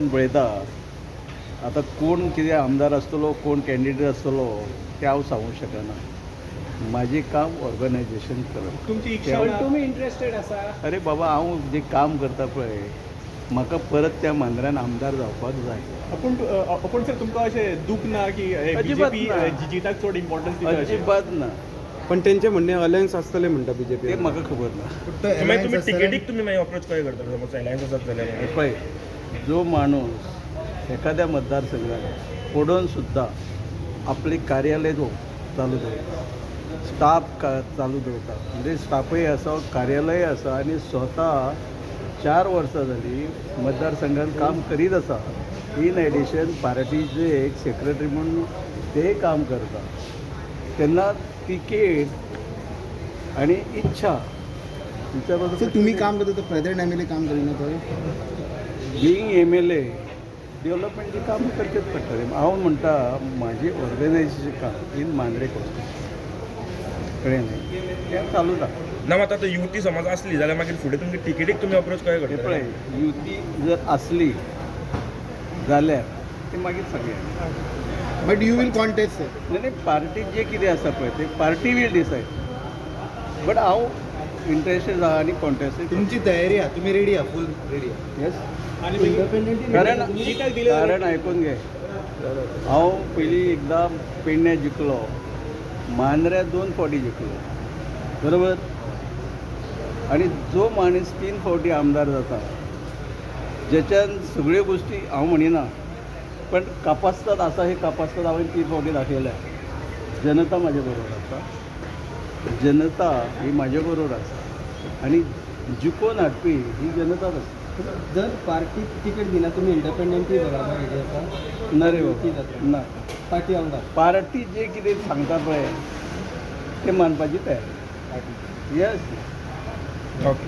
पळयता आतां कोण कितें आमदार आसतलो कोण कॅन्डिडेट आसतलो तें हांव सांगूंक शकना. म्हाजें काम ऑर्गनायझेशन करप. तुमची इच्छा तुमी इंटरेस्टेड आसा? अरे बाबा हांव जें काम करता पळय म्हाका परत त्या मांद्र्यान आमदार जावपाक जाय. पूण सर तुमकां अशें दूख ना की अजिबात बीजेपी ना. जिजीताक चड इम्पॉर्टन्स दिता अशें? अजिबात ना. पण त्यांचे म्हणणे अलायन्स आसतले म्हणटा बीजेपी. ते म्हाका खबर ना. तुम्ही तिकेटीक तुम्ही मागीर अप्रोच काय करता समज अलायन्स आसत जाल्यार? पळय जो माणूस एखाद्या मतदारसंघात पडून सुद्धा आपले कार्यालय चालू दवरता, स्टाफ चालू दवरता, म्हणजे स्टाफय आसा कार्यालय आसा आनी स्वता 4 वर्सां जाली मतदारसंघात काम करीत आसा. इन एडिशन पार्टीचे एक सेक्रेटरी म्हणून ते काम करता. तेन्ना तिकेट आणि इच्छा सर तुम्ही काम करता तर प्रेझेंट एम एल ए काम करिना थंय? बिईंग MLA डेव्हलपमेंटची काम करचेच पडटलें. हांव म्हणटा म्हाजें ऑर्गनायझेशन काम इन मांद्रे कळ्ळें न्ही तें चालू आसा. ना मात आतां युती समज आसली जाल्यार मागीर फुडें तुमकां तिकेटीक तुमी अप्रोच काय हे करता? पळय युती जर आसली जाल्यार ते मागीर सगळें but you will contest sir. नाही पार्टी जे कितें आसा पळय ते पार्टी वील डिसायड. बट हांव इंटरेस्टेड आहा आनी कॉन्टेस्ट तुमची तयारी आहे, तुम्ही रेडी आहात, फुल रेडी आहात. येस. आणि कारण आयकून घे, हांव पयलीं एकदां पेडण्या जिखलो, मांद्र्या 2 फावटी जिखलो बरोबर. आनी जो मनीस 3 फावटी आमदार जाता जेच्यान सगळ्यो गोश्टी हांव म्हणिना पण कापासतात आसा हे कापासतात हांवें 3 फावटी दाखयल्या. जनता म्हाजे बरोबर आसा, जनता ही म्हाजे बरोबर आसा आनी जिखोवन हाडपी ही जनताच आसा. जर पार्टी तिकीट दिना तुम्ही इंडिपेंडेंटली बरोबर रेडी आसा? ना रे बाबा ना. पार्टी आमदार पार्टी जे कितें सांगता पळय ते मानपाची तयारी. येस. ओके.